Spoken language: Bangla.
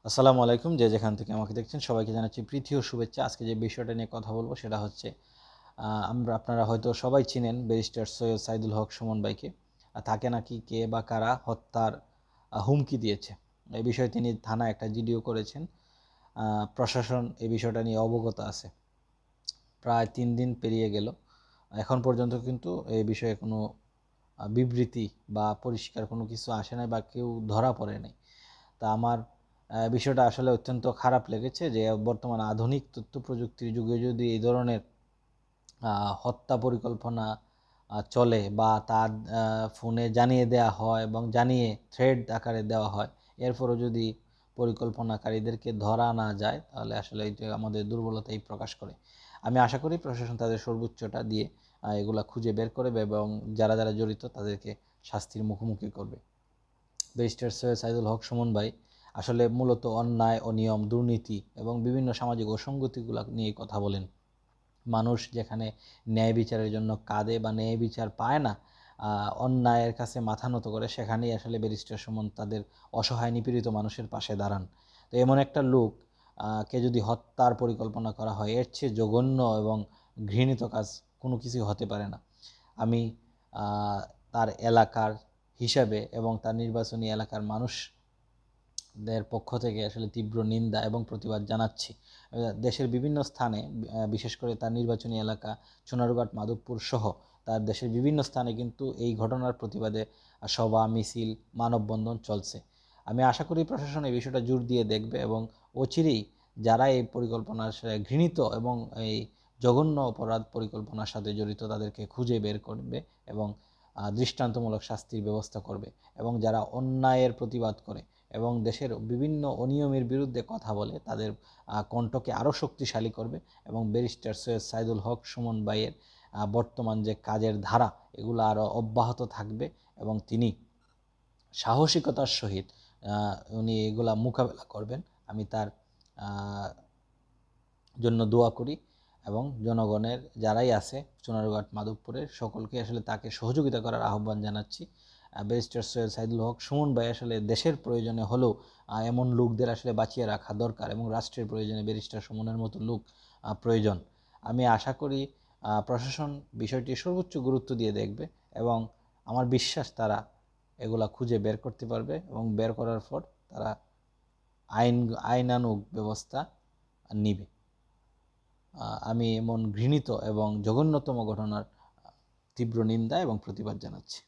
আসসালামু আলাইকুম। যে যেখান থেকে আমাকে দেখছেন সবাইকে জানাচ্ছি প্রীতি ও শুভেচ্ছা। আজকে যে বিষয়টা নিয়ে কথা বলবো সেটা হচ্ছে আপনারা হয়তো সবাই চিনেন ব্যারিস্টার সৈয়দ সাইদুল হক সুমন ভাইকে। তাকে নাকি কে বা কারা হত্যার হুমকি দিয়েছে। এই বিষয়ে তিনি থানায় একটা জিডিও করেছেন। প্রশাসন এই বিষয়টা নিয়ে অবগত আছে। প্রায় 3 দিন পেরিয়ে গেল, এখন পর্যন্ত কিন্তু এই বিষয়ে কোনো বিবৃতি বা পরিষ্কার কোনো কিছু আসে নাই বা কেউ ধরা পড়ে নাই। তা আমার বিষয়টা আসলে অত্যন্ত খারাপ লেগেছে যে বর্তমান আধুনিক তথ্য প্রযুক্তির যুগে যদি এই ধরনের হত্যা পরিকল্পনা চলে বা তার ফোনে জানিয়ে দেওয়া হয় এবং জানিয়ে থ্রেড আকারে দেওয়া হয়, এরপরও যদি পরিকল্পনাকারীদেরকে ধরা না যায়, তাহলে আসলে এটা আমাদের দুর্বলতাই প্রকাশ করে। আমি আশা করি প্রশাসন তাদের সর্বোচ্চটা দিয়ে এগুলা খুঁজে বের করবে এবং যারা যারা জড়িত তাদেরকে শাস্তির মুখোমুখি করবে। ব্যারিস্টার সৈয়দ সাইদুল হক সুমন ভাই আসলে মূলত অন্যায়, অনিয়ম, দুর্নীতি এবং বিভিন্ন সামাজিক অসঙ্গতিগুলো নিয়ে কথা বলেন। মানুষ যেখানে ন্যায় বিচারের জন্য কাঁদে বা ন্যায় বিচার পায় না, অন্যায়ের কাছে মাথা নত করে, সেখানেই আসলে ব্যারিস্টার সুমন তাদের অসহায় নিপীড়িত মানুষের পাশে দাঁড়ান। তো এমন একটা লোক কে যদি হত্যার পরিকল্পনা করা হয়, এর চেয়ে জঘন্য এবং ঘৃণিত কাজ কোনো কিছুই হতে পারে না। আমি তার এলাকার হিসাবে এবং তার নির্বাচনী এলাকার মানুষদের পক্ষ থেকে আসলে তীব্র নিন্দা এবং প্রতিবাদ জানাচ্ছি। দেশের বিভিন্ন স্থানে, বিশেষ করে তার নির্বাচনী এলাকা সোনারুঘাট, মাধবপুর সহ তার দেশের বিভিন্ন স্থানে কিন্তু এই ঘটনার প্রতিবাদে সভা, মিছিল, মানববন্ধন চলছে। আমি আশা করি প্রশাসন এই বিষয়টা জোর দিয়ে দেখবে এবং অচিরেই যারা এই পরিকল্পনার ঘৃণিত এবং এই জঘন্য অপরাধ পরিকল্পনার সাথে জড়িত তাদেরকে খুঁজে বের করবে এবং দৃষ্টান্তমূলক শাস্তির ব্যবস্থা করবে। এবং যারা অন্যায়ের প্রতিবাদ করে এবং দেশের বিভিন্ন অনিয়মের বিরুদ্ধে কথা বলে, তাদের কণ্ঠকে আরও শক্তিশালী করবে এবং ব্যারিস্টার সৈয়দ সাইদুল হক সুমন ভাইয়ের বর্তমান যে কাজের ধারা, এগুলো আরও অব্যাহত থাকবে এবং তিনি সাহসিকতার সহিত উনি এগুলা মোকাবেলা করবেন। আমি তার জন্য দোয়া করি এবং জনগণের যারাই আছে সোনারুঘাট, মাধবপুরের সকলকে আসলে তাকে সহযোগিতা করার আহ্বান জানাচ্ছি। ব্যারিস্টার সৈয়দ সাইদুল হক সুমন ভাই আসলে দেশের প্রয়োজনে হলেও এমন লোকদের আসলে বাঁচিয়ে রাখা দরকার এবং রাষ্ট্রের প্রয়োজনে ব্যারিস্টার সুমনের মতো লোক প্রয়োজন। আমি আশা করি প্রশাসন বিষয়টি সর্বোচ্চ গুরুত্ব দিয়ে দেখবে এবং আমার বিশ্বাস তারা এগুলা খুঁজে বের করতে পারবে এবং বের করার পর তারা আইনানুগ ব্যবস্থা নিবে। আমি এমন ঘৃণিত এবং জঘন্যতম ঘটনার তীব্র নিন্দা এবং প্রতিবাদ জানাচ্ছি।